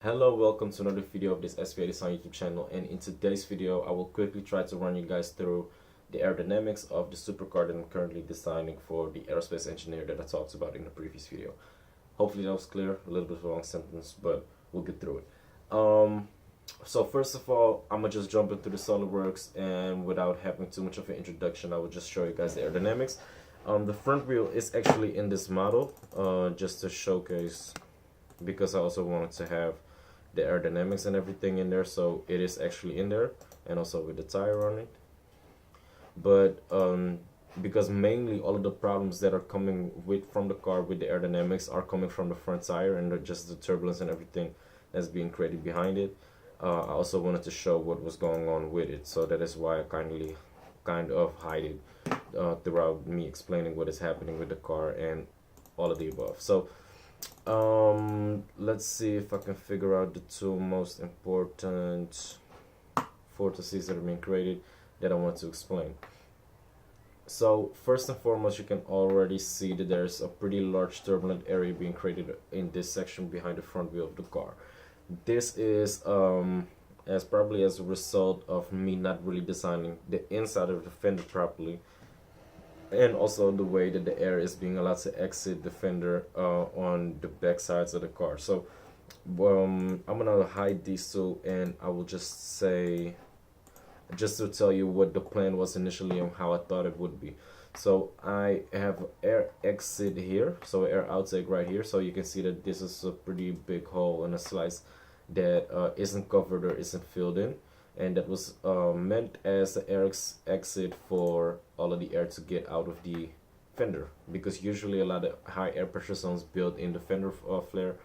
Hello, welcome to another video of this SVA Design YouTube channel, and in today's video I will quickly try to run you guys through the aerodynamics of the supercar that I'm currently designing for the aerospace engineer that I talked about in the previous video. Hopefully that was clear, a little bit of a long sentence, but we'll get through it. So first of all, I'm gonna just jump into the SolidWorks, and without having too much of an introduction, I will just show you guys the aerodynamics. The front wheel is actually in this model, just to showcase, because I also wanted to have the aerodynamics and everything in there, so it is actually in there, and also with the tire on it. But because mainly all of the problems that are coming from the car with the aerodynamics are coming from the front tire and just the turbulence and everything that's being created behind it. I also wanted to show what was going on with it, so that is why I kind of hide it throughout me explaining what is happening with the car and all of the above. So let's see if I can figure out the two most important vortices that are being created that I want to explain. So first and foremost, you can already see that there's a pretty large turbulent area being created in this section behind the front wheel of the car. This is probably as a result of me not really designing the inside of the fender properly, and also the way that the air is being allowed to exit the fender on the back sides of the car. So I'm gonna hide these two, and I will just say, just to tell you what the plan was initially and how I thought it would be. So I have air exit here, so air outtake right here, so you can see that this is a pretty big hole and a slice that isn't covered or isn't filled in, and that was meant as the air exit for all of the air to get out of the fender, because usually a lot of high air pressure zones built in the fender flare,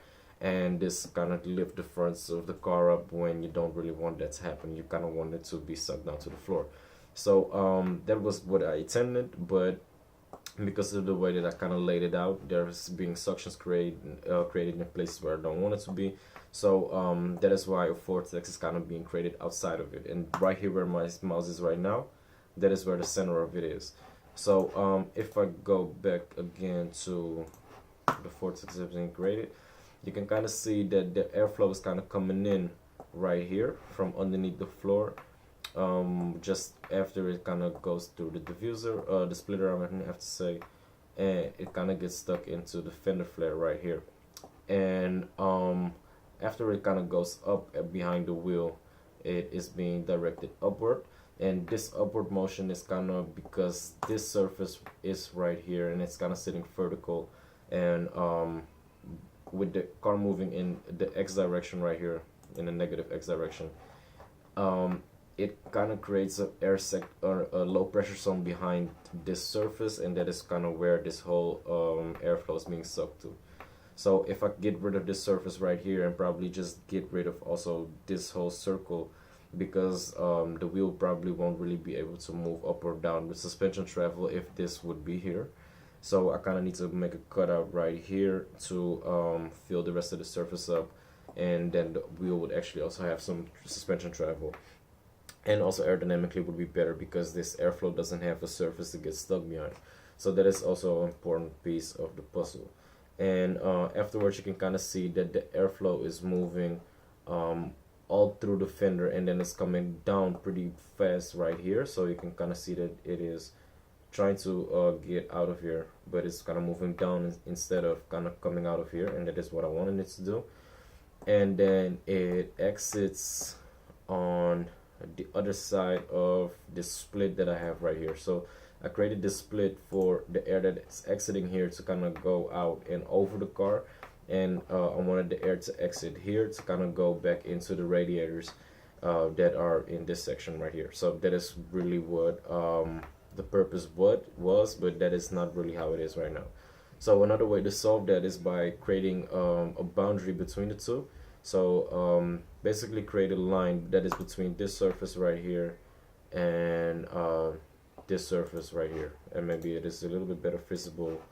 and this kind of lift the fronts of the car up when you don't really want that to happen. You kind of want it to be sucked down to the floor. So that was what I intended, but because of the way that I kind of laid it out, there's being suctions created in places where I don't want it to be. So that is why a vortex is kind of being created outside of it, and right here where my mouse is right now, that is where the center of it is. So if I go back again to the vortex that's being created, you can kind of see that the airflow is kind of coming in right here from underneath the floor, just after it kind of goes through the diffuser, the splitter, I'm gonna have to say, and it kind of gets stuck into the fender flare right here. And after it kind of goes up behind the wheel, it is being directed upward, and this upward motion is kind of because this surface is right here and it's kind of sitting vertical, and with the car moving in the X direction right here, in the negative X direction, it kind of creates a a low pressure zone behind this surface, and that is kind of where this whole airflow is being sucked to. So if I get rid of this surface right here, and probably just get rid of also this whole circle, because the wheel probably won't really be able to move up or down with suspension travel if this would be here. So I kind of need to make a cutout right here to fill the rest of the surface up, and then the wheel would actually also have some suspension travel, and also aerodynamically would be better because this airflow doesn't have a surface to get stuck behind. So that is also an important piece of the puzzle. And afterwards, you can kind of see that the airflow is moving all through the fender, and then it's coming down pretty fast right here. So you can kind of see that it is trying to get out of here, but it's kind of moving down instead of kind of coming out of here, and that is what I wanted it to do. And then it exits on the other side of this split that I have right here. So I created this split for the air that is exiting here to kind of go out and over the car, and I wanted the air to exit here to kind of go back into the radiators that are in this section right here. So that is really what the purpose was, but that is not really how it is right now. So another way to solve that is by creating a boundary between the two. So basically create a line that is between this surface right here and this surface right here, and maybe it is a little bit better visible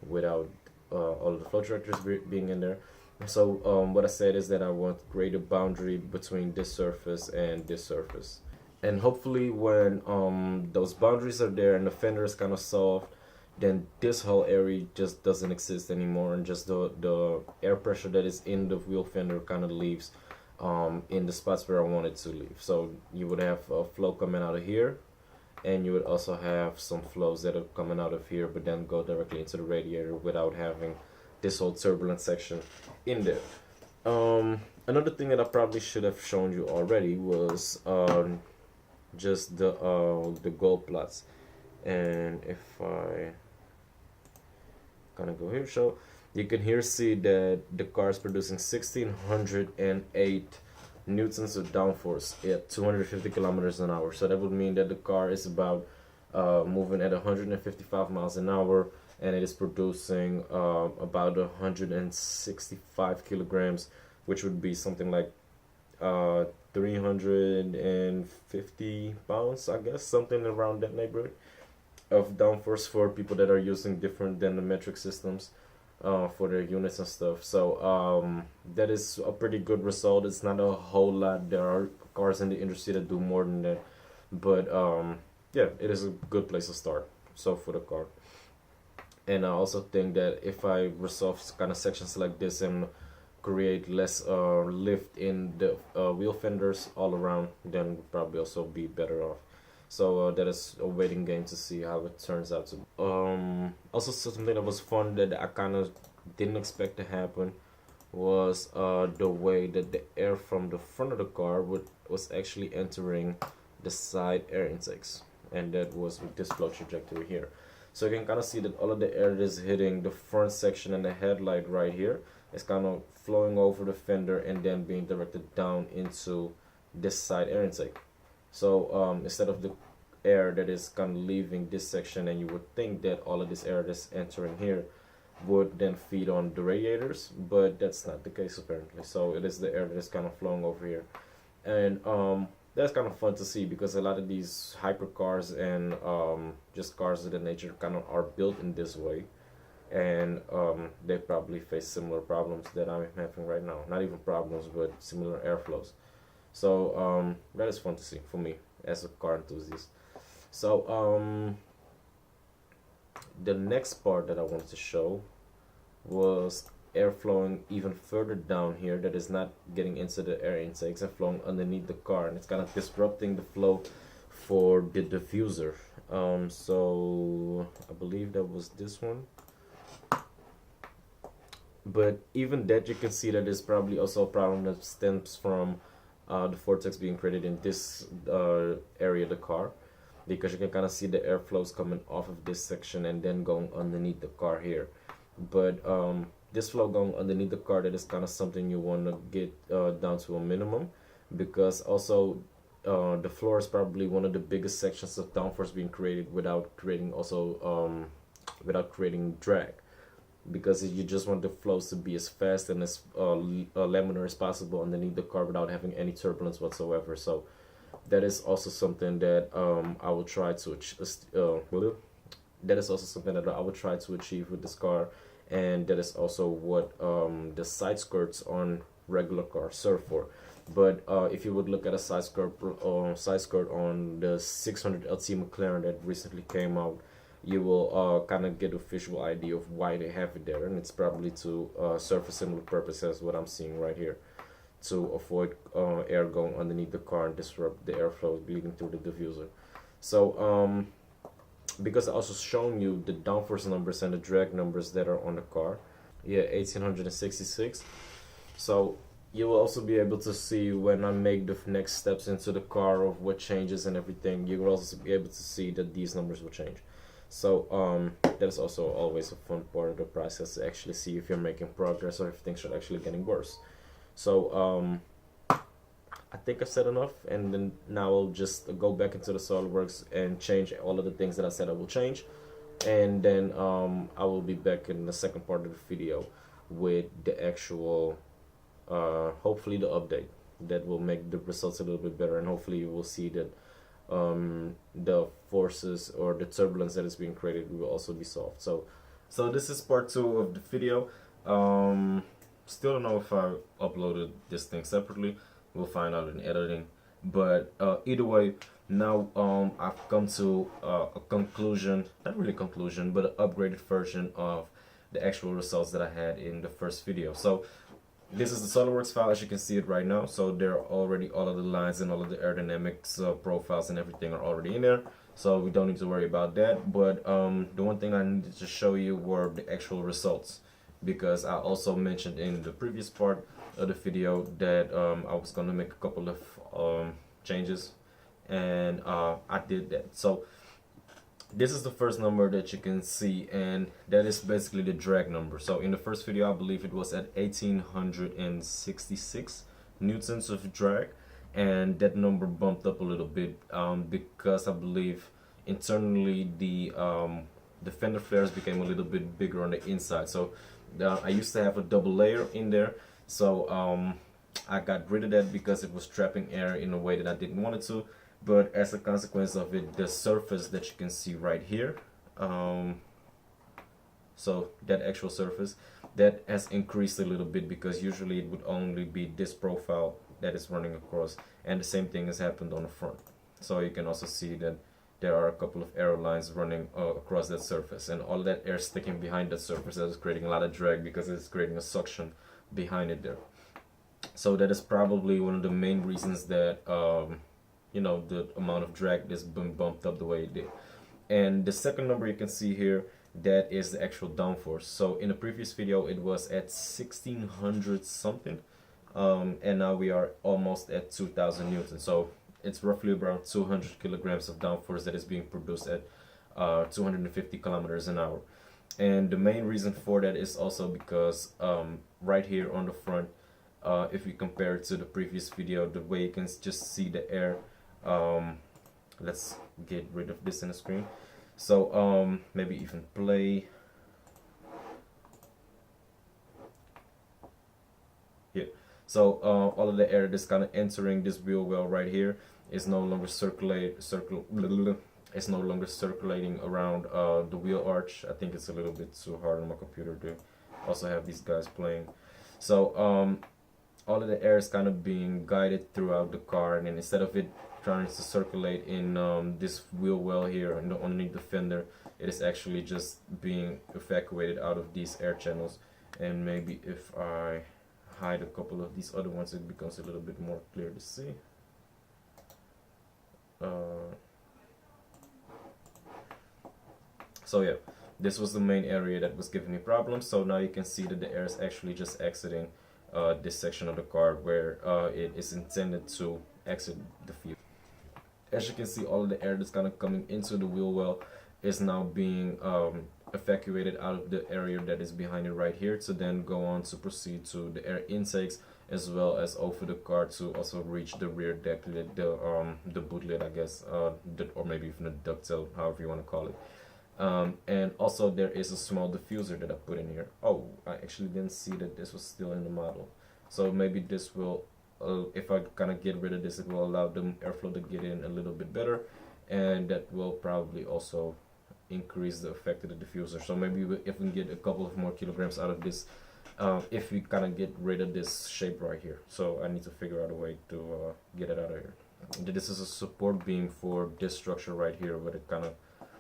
without all of the flow directors being in there. So what I said is that I want to create a boundary between this surface and this surface, and hopefully when those boundaries are there and the fender is kind of soft, then this whole area just doesn't exist anymore, and just the air pressure that is in the wheel fender kind of leaves in the spots where I want it to leave. So you would have a flow coming out of here, and you would also have some flows that are coming out of here but then go directly into the radiator without having this whole turbulent section in there. Another thing that I probably should have shown you already was just the gold plots. And if I kind of go here, so you can here see that the car is producing 1608 newtons of downforce at 250 kilometers an hour. So that would mean that the car is about moving at 155 miles an hour, and it is producing about 165 kilograms, which would be something like 350 pounds, I guess, something around that neighborhood of downforce for people that are using different than the metric systems for their units and stuff. So that is a pretty good result. It's not a whole lot. There are cars in the industry that do more than that, but yeah, it is a good place to start. So for the car. And I also think that if I resolve kind of sections like this and create less lift in the wheel fenders all around, then we'll probably also be better off. So that is a waiting game to see how it turns out to. Also something that was fun that I kind of didn't expect to happen was the way that the air from the front of the car was actually entering the side air intakes, and that was with this flow trajectory here. So you can kind of see that all of the air that is hitting the front section and the headlight right here is kind of flowing over the fender and then being directed down into this side air intake. So instead of the air that is kind of leaving this section, and you would think that all of this air that's entering here would then feed on the radiators, but that's not the case apparently. So it is the air that is kind of flowing over here, and that's kind of fun to see, because a lot of these hypercars and just cars of the nature kind of are built in this way, and they probably face similar problems that I'm having right now. Not even problems, but similar airflows. So that is fun to see for me as a car enthusiast. So the next part that I wanted to show was air flowing even further down here that is not getting into the air intakes and flowing underneath the car, and it's kind of disrupting the flow for the diffuser. So I believe that was this one. But even that, you can see that there's probably also a problem that stems from the vortex being created in this area of the car, because you can kind of see the airflows coming off of this section and then going underneath the car here. But this flow going underneath the car, that is kind of something you want to get down to a minimum, because also the floor is probably one of the biggest sections of downforce being created without creating without creating drag, because you just want the flows to be as fast and as laminar as possible underneath the car without having any turbulence whatsoever. So that is also something that I will try to achieve with this car, and that is also what the side skirts on regular cars serve for. But if you would look at a side skirt on the 600 LT McLaren that recently came out, you will kind of get a visual idea of why they have it there, and it's probably to serve a similar purpose as what I'm seeing right here, to avoid air going underneath the car and disrupt the airflow leading through the diffuser. So because I also shown you the downforce numbers and the drag numbers that are on the car, yeah, 1866. So you will also be able to see when I make the next steps into the car of what changes and everything, you will also be able to see that these numbers will change. So that is also always a fun part of the process, to actually see if you're making progress or if things are actually getting worse. So I think I've said enough, and then now I'll just go back into the SolidWorks and change all of the things that I said I will change, and then I will be back in the second part of the video with the actual hopefully the update that will make the results a little bit better, and hopefully you will see that the forces or the turbulence that is being created will also be solved. So this is part 2 of the video. Still don't know if I uploaded this thing separately. We'll find out in editing. But either way, now I've come to a conclusion, not really conclusion, but an upgraded version of the actual results that I had in the first video. So this is the SolidWorks file as you can see it right now. So there are already all of the lines and all of the aerodynamics profiles and everything are already in there. So we don't need to worry about that. But the one thing I needed to show you were the actual results, because I also mentioned in the previous part of the video that I was going to make a couple of changes, and I did that. So this is the first number that you can see, and that is basically the drag number. So in the first video, I believe it was at 1866 newtons of drag, and that number bumped up a little bit because I believe internally the fender flares became a little bit bigger on the inside. So I used to have a double layer in there, so I got rid of that because it was trapping air in a way that I didn't want it to. But as a consequence of it, the surface that you can see right here, so that actual surface, that has increased a little bit, because usually it would only be this profile that is running across, and the same thing has happened on the front. So you can also see that there are a couple of arrow lines running across that surface, and all that air sticking behind that surface, that is creating a lot of drag because it's creating a suction behind it there. So that is probably one of the main reasons that you know, the amount of drag that's been bumped up the way it did. And the second number you can see here, that is the actual downforce. So in the previous video it was at 1600 something, and now we are almost at 2000 newtons. So it's roughly around 200 kilograms of downforce that is being produced at 250 kilometers an hour. And the main reason for that is also because right here on the front, if we compare it to the previous video, the way you can just see the air, let's get rid of this in the screen. So maybe even play here. So all of the air that's kind of entering this wheel well right here is no longer it's no longer circulating around the wheel arch. I think it's a little bit too hard on my computer to also have these guys playing. So all of the air is kind of being guided throughout the car, and then instead of it trying to circulate in this wheel well here and underneath the fender, it is actually just being evacuated out of these air channels. And maybe if I hide a couple of these other ones, it becomes a little bit more clear to see. So yeah, this was the main area that was giving me problems. So now you can see that the air is actually just exiting this section of the car where it is intended to exit the field. As you can see, all of the air that's kind of coming into the wheel well is now being evacuated out of the area that is behind it right here, to then go on to proceed to the air intakes, as well as over the car to also reach the rear deck lid, the boot lid, I guess, or maybe even the ducktail, however you want to call it. And also there is a small diffuser that I put in here. Oh, I actually didn't see that this was still in the model. So maybe this will, if I kind of get rid of this, it will allow the airflow to get in a little bit better, and that will probably also increase the effect of the diffuser. So maybe if we can get a couple of more kilograms out of this, if we kind of get rid of this shape right here. So I need to figure out a way to get it out of here. This is a support beam for this structure right here, but it kind of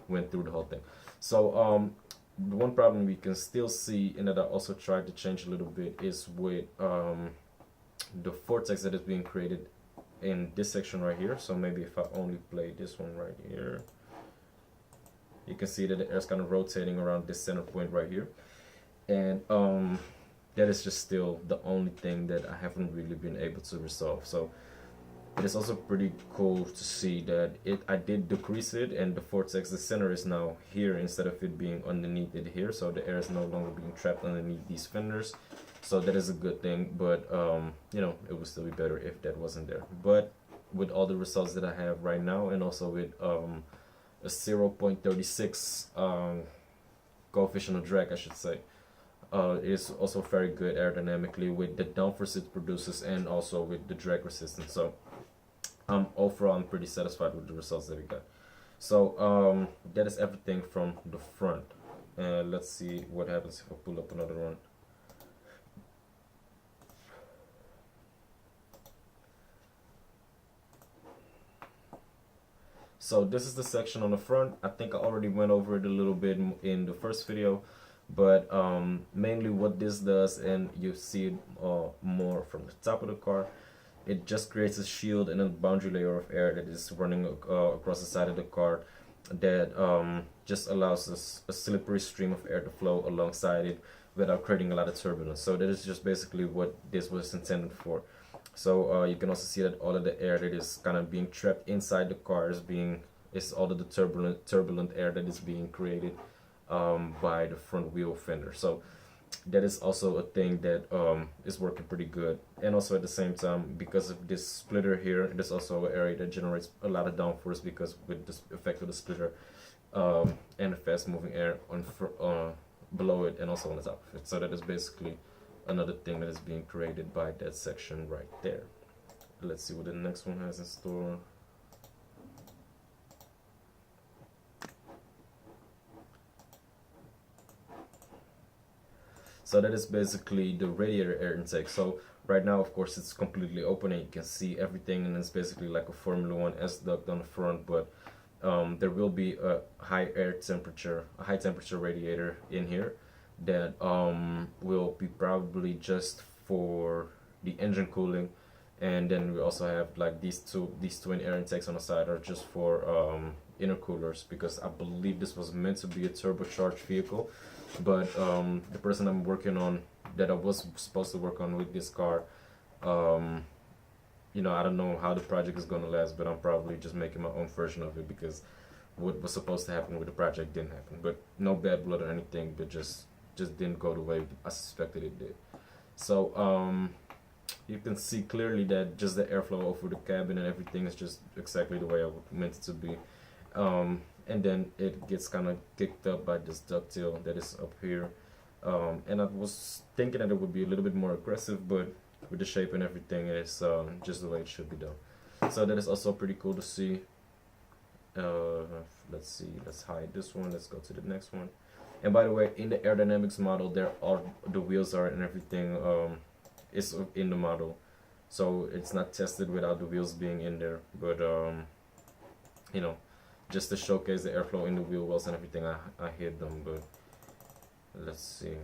went through the whole thing. So the one problem we can still see, and that I also tried to change a little bit, is with the vortex that is being created in this section right here. So maybe if I only play this one right here, you can see that the air is kind of rotating around this center point right here, and that is just still the only thing that I haven't really been able to resolve. So it is also pretty cool to see that I did decrease it, and the vortex, the center, is now here instead of it being underneath it here. So the air is no longer being trapped underneath these fenders. So that is a good thing, but you know, it would still be better if that wasn't there. But with all the results that I have right now, and also with a 0.36 coefficient of drag, I should say, it is also very good aerodynamically with the downforce it produces, and also with the drag resistance. So overall, I'm pretty satisfied with the results that we got. So that is everything from the front. Let's see what happens if I pull up another one. So this is the section on the front. I think I already went over it a little bit in the first video, but mainly what this does, and you see it more from the top of the car, it just creates a shield and a boundary layer of air that is running across the side of the car that just allows a slippery stream of air to flow alongside it without creating a lot of turbulence. So that is just basically what this was intended for. So you can also see that all of the air that is kind of being trapped inside the car is all of the turbulent air that is being created by the front wheel fender. So that is also a thing that is working pretty good. And also at the same time, because of this splitter here, there's also an area that generates a lot of downforce, because with the effect of the splitter and the fast moving air on below it and also on the top of it. So that is basically another thing that is being created by that section right there. Let's see what the next one has in store. So that is basically the radiator air intake. So right now, of course, it's completely open and you can see everything, and it's basically like a Formula 1 S duct on the front, but there will be a high temperature radiator in here that will be probably just for the engine cooling, and then we also have like these twin air intakes on the side are just for intercoolers, because I believe this was meant to be a turbocharged vehicle, but the person I'm working on, that I was supposed to work on with this car, you know, I don't know how the project is going to last, but I'm probably just making my own version of it, because what was supposed to happen with the project didn't happen. But no bad blood or anything, but just didn't go the way I suspected it did. So you can see clearly that just the airflow over the cabin and everything is just exactly the way I meant it to be. And then it gets kind of kicked up by this ducktail that is up here. And I was thinking that it would be a little bit more aggressive, but with the shape and everything, it's just the way it should be done. So that is also pretty cool to see. Let's see, let's hide this one, let's go to the next one. And by the way, in the aerodynamics model, there are the wheels are and everything is in the model, so it's not tested without the wheels being in there, but you know, just to showcase the airflow in the wheel wells and everything, I hid them. But let's see,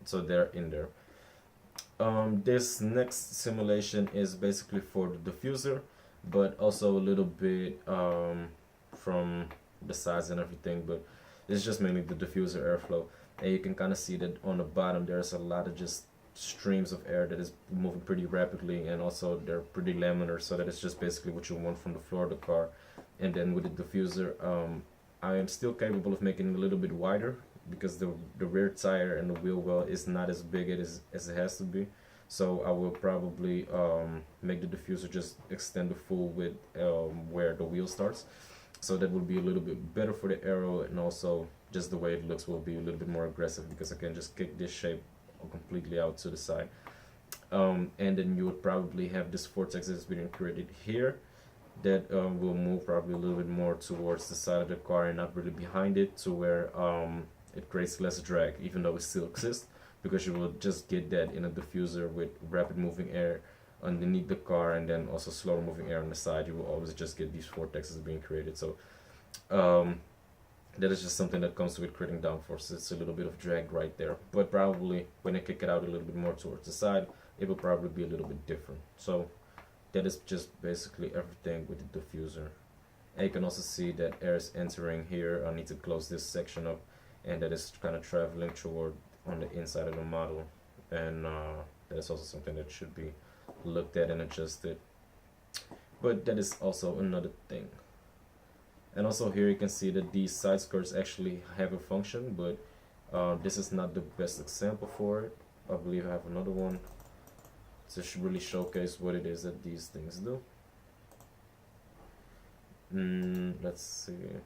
so they're in there. This next simulation is basically for the diffuser, but also a little bit from the sides and everything, but it's just mainly the diffuser airflow. And you can kind of see that on the bottom there's a lot of just streams of air that is moving pretty rapidly, and also they're pretty laminar, so that it's just basically what you want from the floor of the car. And then with the diffuser, I am still capable of making it a little bit wider, because the rear tire and the wheel well is not as big as it has to be. So I will probably make the diffuser just extend the full width where the wheel starts. So that will be a little bit better for the aero, and also just the way it looks will be a little bit more aggressive, because I can just kick this shape completely out to the side. And then you would probably have this vortex that's being created here that will move probably a little bit more towards the side of the car and not really behind it, to where it creates less drag, even though it still exists, because you will just get that in a diffuser with rapid moving air underneath the car, and then also slower moving air on the side. You will always just get these vortexes being created. So that is just something that comes with creating downforce. It's a little bit of drag right there, but probably when I kick it out a little bit more towards the side, it will probably be a little bit different. So that is just basically everything with the diffuser. And you can also see that air is entering here. I need to close this section up, and that is kind of traveling toward on the inside of the model, and that is also something that should be looked at and adjusted. But that is also another thing. And also here you can see that these side skirts actually have a function, but this is not the best example for it. I believe I have another one to really showcase what it is that these things do. Let's see.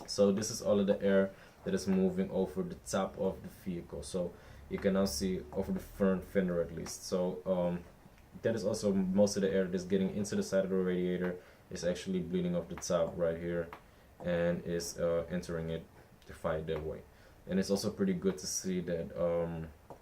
So this is all of the air that is moving over the top of the vehicle. So you can now see over the front fender at least. So that is also most of the air that's getting into the side of the radiator is actually bleeding off the top right here and is entering it to fight that way. And it's also pretty good to see that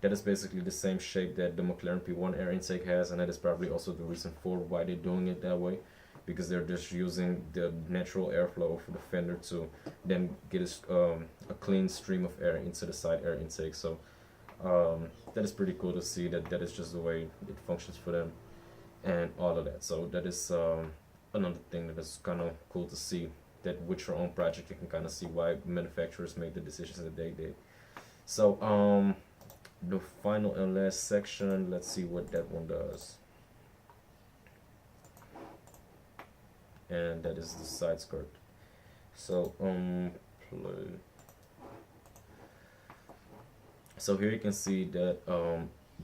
that is basically the same shape that the McLaren P1 air intake has, and that is probably also the reason for why they're doing it that way, because they're just using the natural airflow for the fender to then get a clean stream of air into the side air intake. So that is pretty cool to see that that is just the way it functions for them and all of that. So that is another thing that is kind of cool to see, that with your own project you can kind of see why manufacturers make the decisions that they did. So the final and last section, let's see what that one does. And that is the side skirt. So so here you can see that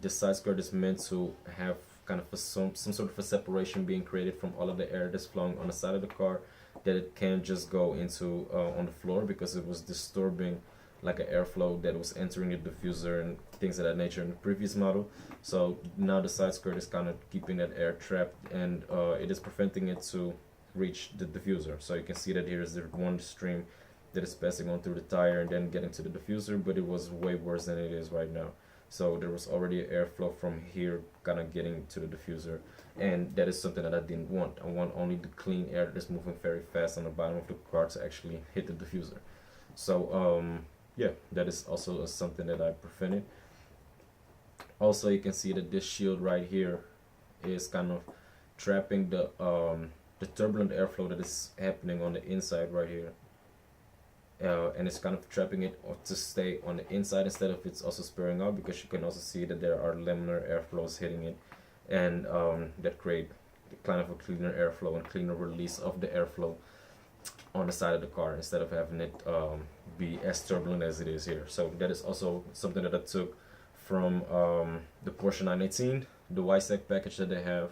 the side skirt is meant to have kind of some sort of a separation being created from all of the air that's flowing on the side of the car, that it can't just go into on the floor, because it was disturbing like an airflow that was entering the diffuser and things of that nature in the previous model. So now the side skirt is kind of keeping that air trapped, and it is preventing it to reach the diffuser. So you can see that here is the one stream that is passing on through the tire and then getting to the diffuser, but it was way worse than it is right now. So there was already an airflow from here kind of getting to the diffuser, and that is something that I didn't want. I want only the clean air that is moving very fast on the bottom of the car to actually hit the diffuser. So yeah, that is also something that I prevented. Also, you can see that this shield right here is kind of trapping the turbulent airflow that is happening on the inside right here. And it's kind of trapping it to stay on the inside instead of it's also sparing out, because you can also see that there are laminar airflows hitting it, and that create kind of a cleaner airflow and cleaner release of the airflow on the side of the car, instead of having it be as turbulent as it is here. So that is also something that I took from the Porsche 918, the YSEC package that they have,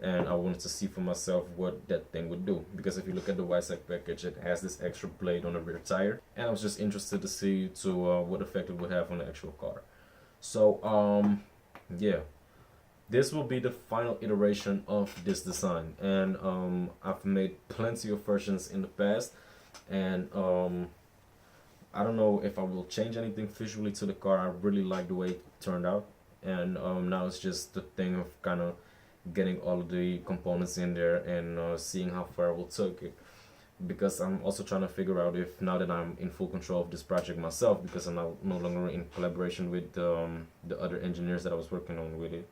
and I wanted to see for myself what that thing would do, because if you look at the YSEC package, it has this extra blade on the rear tire, and I was just interested to see what effect it would have on the actual car. So yeah, this will be the final iteration of this design, and I've made plenty of versions in the past, and I don't know if I will change anything visually to the car. I really like the way it turned out, and now it's just the thing of kind of getting all of the components in there and seeing how far I will take it, because I'm also trying to figure out if, now that I'm in full control of this project myself, because I'm now no longer in collaboration with the other engineers that I was working on with it,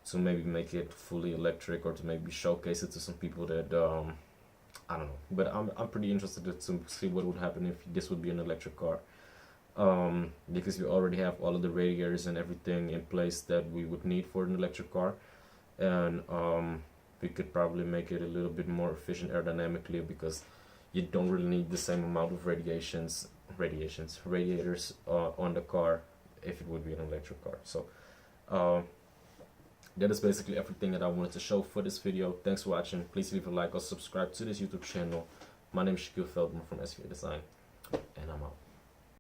to maybe make it fully electric, or to maybe showcase it to some people that I don't know. But I'm pretty interested to see what would happen if this would be an electric car, because we already have all of the radiators and everything in place that we would need for an electric car, and we could probably make it a little bit more efficient aerodynamically, because you don't really need the same amount of radiators on the car if it would be an electric car. So that is basically everything that I wanted to show for this video. Thanks for watching. Please leave a like or subscribe to this YouTube channel. My name is Veldboom from SVA Design, and I'm out.